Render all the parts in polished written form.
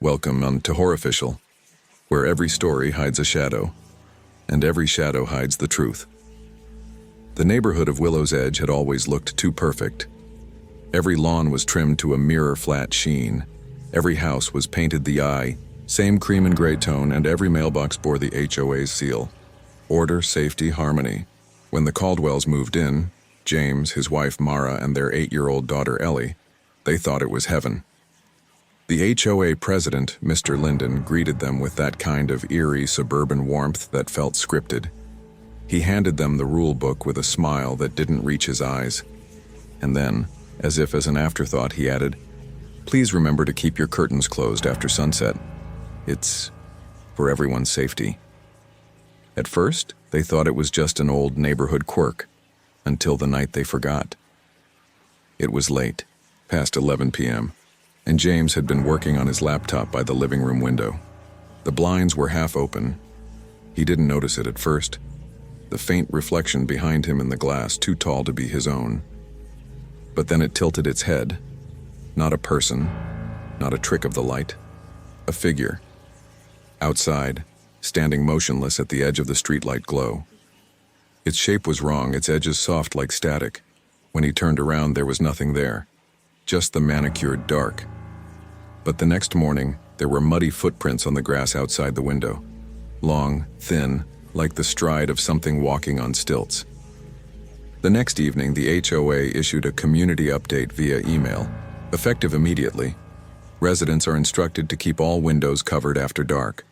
Welcome to Horrificial, where every story hides a shadow, and every shadow hides the truth. The neighborhood of Willow's Edge had always looked too perfect. Every lawn was trimmed to a mirror-flat sheen. Every house was painted the eye, same cream and gray tone, and every mailbox bore the HOA's seal. Order, safety, harmony. When the Caldwells moved in, James, his wife Mara, and their 8-year-old daughter Ellie, they thought it was heaven. The HOA president, Mr. Linden, greeted them with that kind of eerie suburban warmth that felt scripted. He handed them the rule book with a smile that didn't reach his eyes. And then, as if as an afterthought, he added, "Please remember to keep your curtains closed after sunset. It's for everyone's safety." At first, they thought it was just an old neighborhood quirk, until the night they forgot. It was late, past 11 p.m., and James had been working on his laptop by the living room window. The blinds were half open. He didn't notice it at first, the faint reflection behind him in the glass too tall to be his own. But then it tilted its head. Not a person, not a trick of the light, a figure. Outside, standing motionless at the edge of the streetlight glow. Its shape was wrong, its edges soft like static. When he turned around, there was nothing there, just the manicured dark. But the next morning, there were muddy footprints on the grass outside the window. Long, thin, like the stride of something walking on stilts. The next evening, the HOA issued a community update via email, effective immediately. Residents are instructed to keep all windows covered after dark.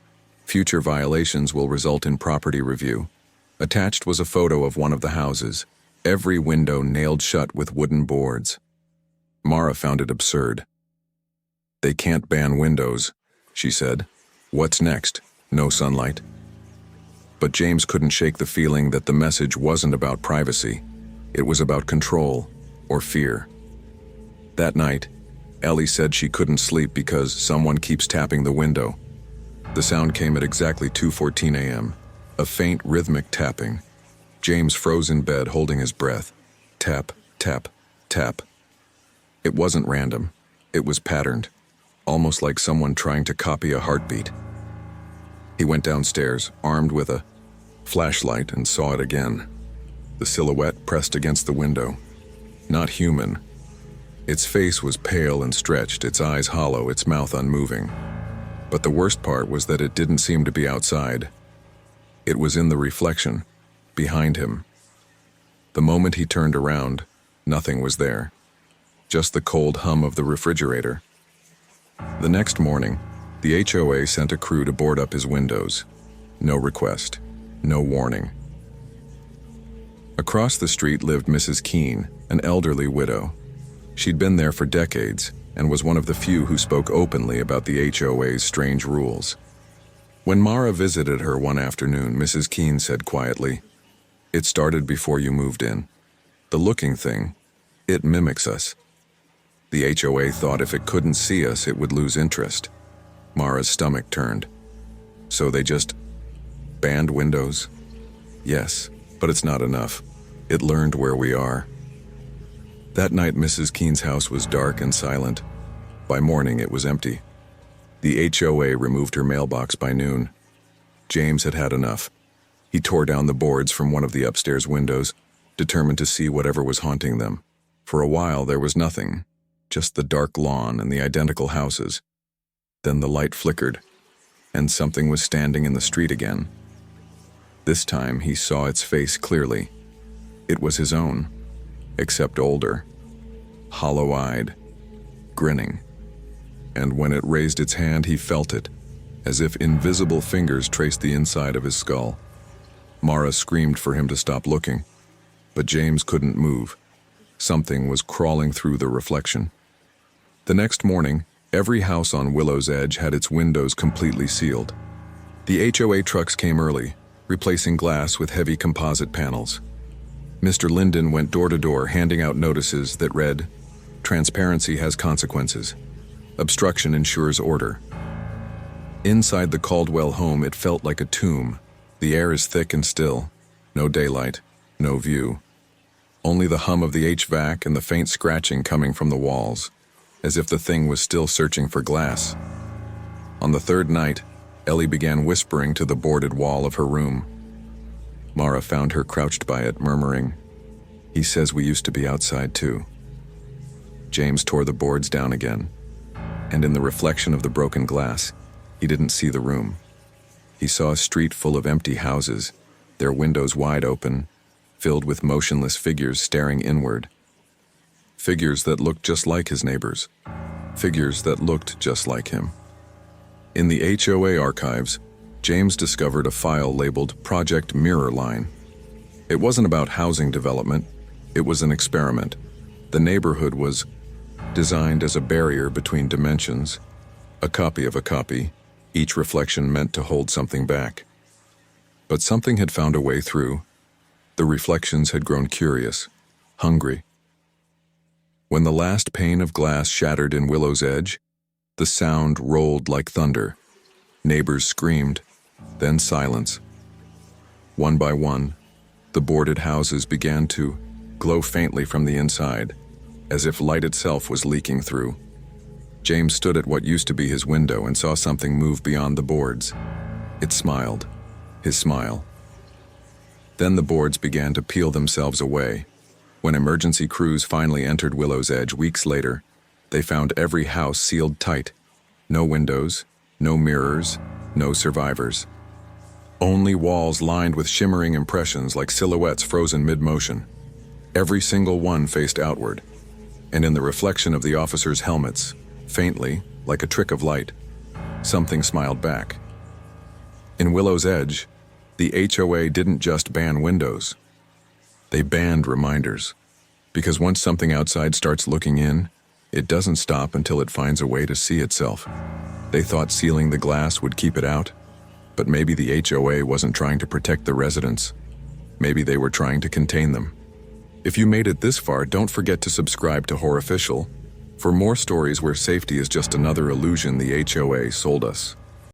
Future violations will result in property review. Attached was a photo of one of the houses, every window nailed shut with wooden boards. Mara found it absurd. "They can't ban windows," she said. "What's next? No sunlight?" But James couldn't shake the feeling that the message wasn't about privacy. It was about control, or fear. That night, Ellie said she couldn't sleep because someone keeps tapping the window. The sound came at exactly 2:14 a.m., a faint rhythmic tapping. James froze in bed, holding his breath. Tap, tap, tap. It wasn't random. It was patterned, almost like someone trying to copy a heartbeat. He went downstairs, armed with a flashlight, and saw it again. The silhouette pressed against the window. Not human. Its face was pale and stretched, its eyes hollow, its mouth unmoving. But the worst part was that it didn't seem to be outside. It was in the reflection, behind him. The moment he turned around, nothing was there. Just the cold hum of the refrigerator. The next morning, the HOA sent a crew to board up his windows. No request, no warning. Across the street lived Mrs. Keene, an elderly widow. She'd been there for decades and was one of the few who spoke openly about the HOA's strange rules. When Mara visited her one afternoon, Mrs. Keene said quietly, "It started before you moved in. The looking thing, it mimics us." The HOA thought if it couldn't see us, it would lose interest. Mara's stomach turned. "So they just banned windows?" "Yes, but it's not enough. It learned where we are." That night, Mrs. Keene's house was dark and silent. By morning, it was empty. The HOA removed her mailbox by noon. James had had enough. He tore down the boards from one of the upstairs windows, determined to see whatever was haunting them. For a while, there was nothing, just the dark lawn and the identical houses. Then the light flickered, and something was standing in the street again. This time, he saw its face clearly. It was his own, except older, hollow-eyed, grinning. And when it raised its hand, he felt it, as if invisible fingers traced the inside of his skull. Mara screamed for him to stop looking, but James couldn't move. Something was crawling through the reflection. The next morning, every house on Willow's Edge had its windows completely sealed. The HOA trucks came early, replacing glass with heavy composite panels. Mr. Linden went door to door, handing out notices that read, "Transparency has consequences. Obstruction ensures order." Inside the Caldwell home, it felt like a tomb. The air is thick and still. No daylight, no view. Only the hum of the HVAC and the faint scratching coming from the walls, as if the thing was still searching for glass. On the third night, Ellie began whispering to the boarded wall of her room. Mara found her crouched by it, murmuring, "He says we used to be outside too." James tore the boards down again, and in the reflection of the broken glass, he didn't see the room. He saw a street full of empty houses, their windows wide open, filled with motionless figures staring inward. Figures that looked just like his neighbors. Figures that looked just like him. In the HOA archives, James discovered a file labeled Project Mirror Line. It wasn't about housing development, it was an experiment. The neighborhood was designed as a barrier between dimensions, a copy of a copy, each reflection meant to hold something back. But something had found a way through. The reflections had grown curious, hungry. When the last pane of glass shattered in Willow's Edge, the sound rolled like thunder. Neighbors screamed, then silence. One by one, the boarded houses began to glow faintly from the inside, as if light itself was leaking through. James stood at what used to be his window and saw something move beyond the boards. It smiled, his smile. Then the boards began to peel themselves away. When emergency crews finally entered Willow's Edge weeks later, they found every house sealed tight. No windows, no mirrors, no survivors. Only walls lined with shimmering impressions like silhouettes frozen mid-motion. Every single one faced outward, and in the reflection of the officers' helmets, faintly, like a trick of light, something smiled back. In Willow's Edge, the HOA didn't just ban windows. They banned reminders. Because once something outside starts looking in, it doesn't stop until it finds a way to see itself. They thought sealing the glass would keep it out, but maybe the HOA wasn't trying to protect the residents. Maybe they were trying to contain them. If you made it this far, don't forget to subscribe to Horrificial for more stories where safety is just another illusion the HOA sold us.